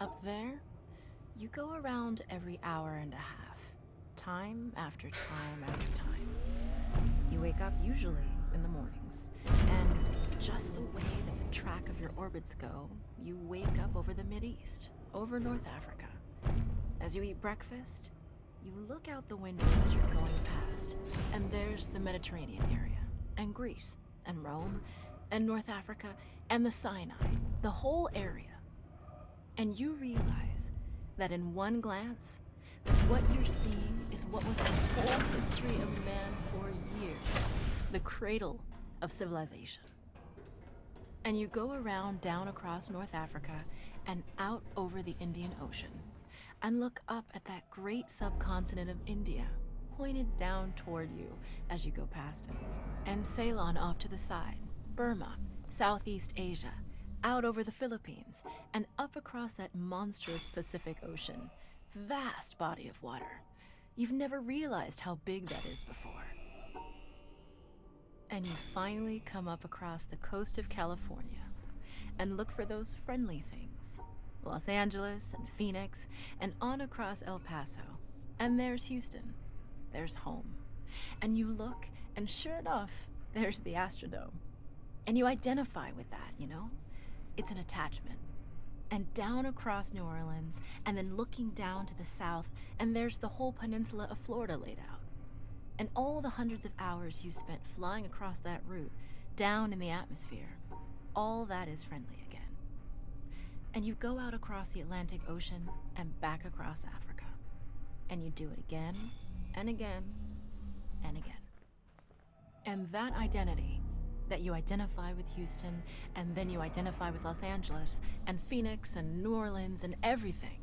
Up there, you go around every hour and a half, time after time after time. You wake up usually in the mornings, and just the way that the track of your orbits go, you wake up over the Mideast, over North Africa. As you eat breakfast, you look out the window as you're going past, and there's the Mediterranean area, and Greece, and Rome, and North Africa, and the Sinai, the whole area. And you realize that in one glance, that what you're seeing is what was the whole history of man for years, the cradle of civilization. And you go around down across North Africa and out over the Indian Ocean, and look up at that great subcontinent of India, pointed down toward you as you go past it. And Ceylon off to the side, Burma, Southeast Asia, out over the Philippines, and up across that monstrous Pacific Ocean. Vast body of water. You've never realized how big that is before. And you finally come up across the coast of California and look for those friendly things. Los Angeles and Phoenix, and on across El Paso. And there's Houston. There's home. And you look, and sure enough, there's the Astrodome. And you identify with that, you know? It's an attachment. And down across New Orleans, and then looking down to the south, and there's the whole peninsula of Florida laid out. And all the hundreds of hours you spent flying across that route, down in the atmosphere, all that is friendly again. And you go out across the Atlantic Ocean and back across Africa. And you do it again, and again, and again. And that identity, that you identify with Houston, and then you identify with Los Angeles, and Phoenix, and New Orleans, and everything.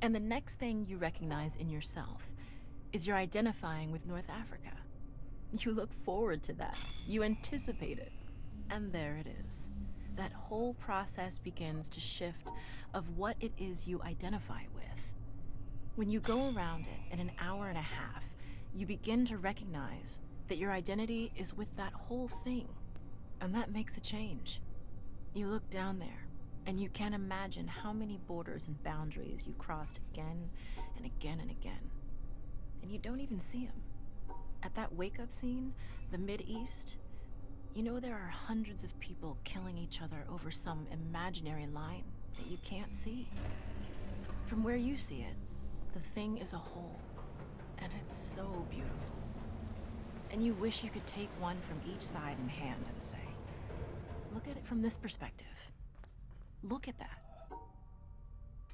And the next thing you recognize in yourself is you're identifying with North Africa. You look forward to that. You anticipate it. And there it is. That whole process begins to shift of what it is you identify with. When you go around it in an hour and a half, you begin to recognize that your identity is with that whole thing. And that makes a change. You look down there, and you can't imagine how many borders and boundaries you crossed again and again and again. And you don't even see them. At that wake-up scene, the Mideast, you know there are hundreds of people killing each other over some imaginary line that you can't see. From where you see it, the thing is a whole, and it's so beautiful. And you wish you could take one from each side in hand and say, look at it from this perspective. Look at that.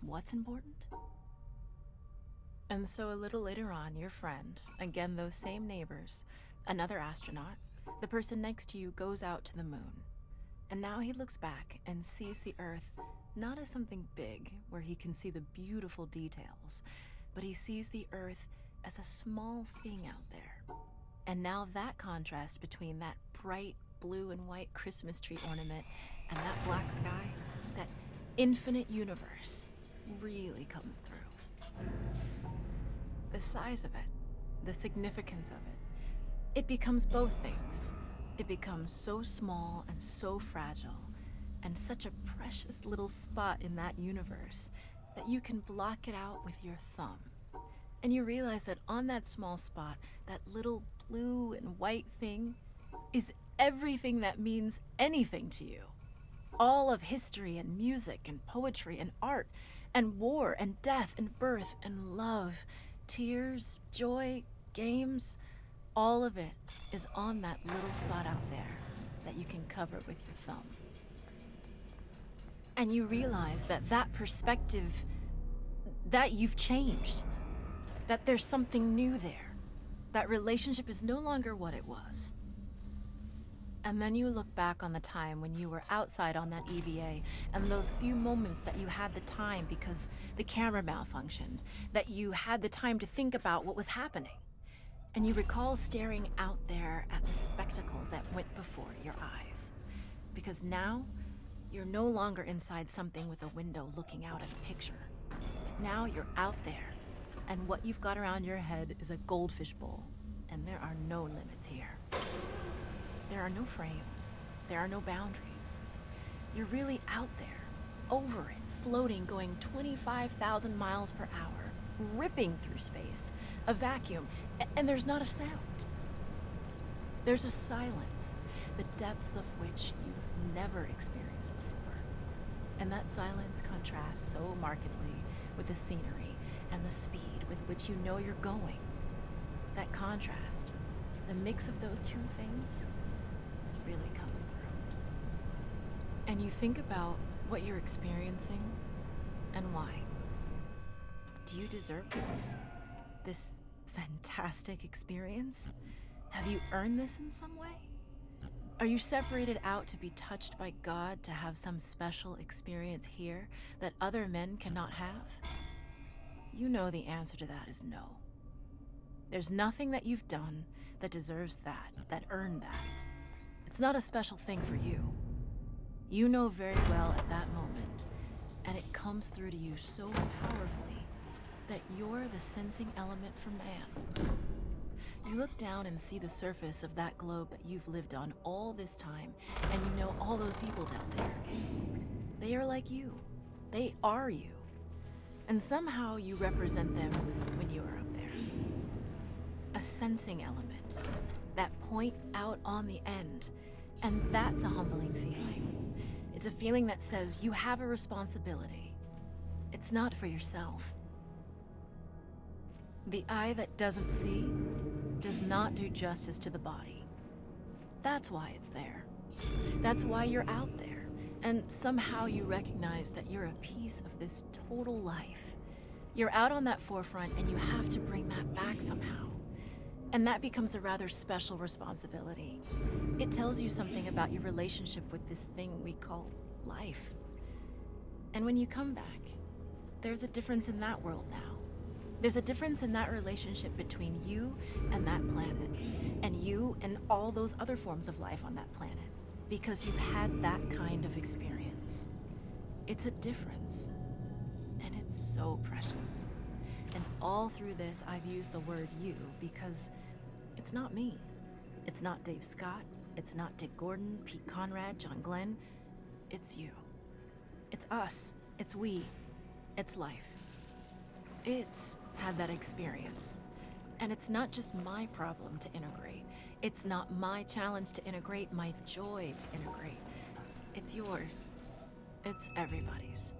What's important? And so a little later on, your friend, again those same neighbors, another astronaut, the person next to you goes out to the moon. And now he looks back and sees the Earth not as something big where he can see the beautiful details, but he sees the Earth as a small thing out there. And now that contrast between that bright blue and white Christmas tree ornament and that black sky, that infinite universe, really comes through. The size of it, the significance of it becomes both things. It becomes so small and so fragile, and such a precious little spot in that universe that you can block it out with your thumb. And you realize that on that small spot, that little blue and white thing is everything that means anything to you. All of history and music and poetry and art and war and death and birth and love, tears, joy, games, all of it is on that little spot out there that you can cover with your thumb. And you realize that that perspective, that you've changed, that there's something new there. That relationship is no longer what it was. And then you look back on the time when you were outside on that EVA, and those few moments that you had the time because the camera malfunctioned, that you had the time to think about what was happening. And you recall staring out there at the spectacle that went before your eyes. Because now, you're no longer inside something with a window looking out at a picture. But now you're out there, and what you've got around your head is a goldfish bowl, and there are no limits here. There are no frames. There are no boundaries. You're really out there, over it, floating going 25,000 miles per hour, ripping through space, a vacuum, and there's not a sound. There's a silence, the depth of which you've never experienced before. And that silence contrasts so markedly with the scenery and the speed with which you know you're going. That contrast, the mix of those two things, really comes through. And you think about what you're experiencing and why. Do you deserve this? This fantastic experience? Have you earned this in some way? Are you separated out to be touched by God to have some special experience here that other men cannot have? You know the answer to that is no. There's nothing that you've done that deserves that earned that. It's not a special thing for you. You know very well at that moment, and it comes through to you so powerfully that you're the sensing element for man. You look down and see the surface of that globe that you've lived on all this time, and you know all those people down there. They are like you. They are you. And somehow you represent them when you are up there. A sensing element. That point out on the end. And that's a humbling feeling. It's a feeling that says you have a responsibility. It's not for yourself. The eye that doesn't see does not do justice to the body. That's why it's there. That's why you're out there. And somehow you recognize that you're a piece of this total life. You're out on that forefront and you have to bring that back somehow. And that becomes a rather special responsibility. It tells you something about your relationship with this thing we call life. And when you come back, there's a difference in that world now. There's a difference in that relationship between you and that planet, and you and all those other forms of life on that planet, because you've had that kind of experience. It's a difference, and it's so precious. And all through this, I've used the word you because it's not me. It's not Dave Scott. It's not Dick Gordon, Pete Conrad, John Glenn. It's you. It's us. It's we. It's life. It's had that experience. And it's not just my problem to integrate. It's not my challenge to integrate, my joy to integrate. It's yours. It's everybody's.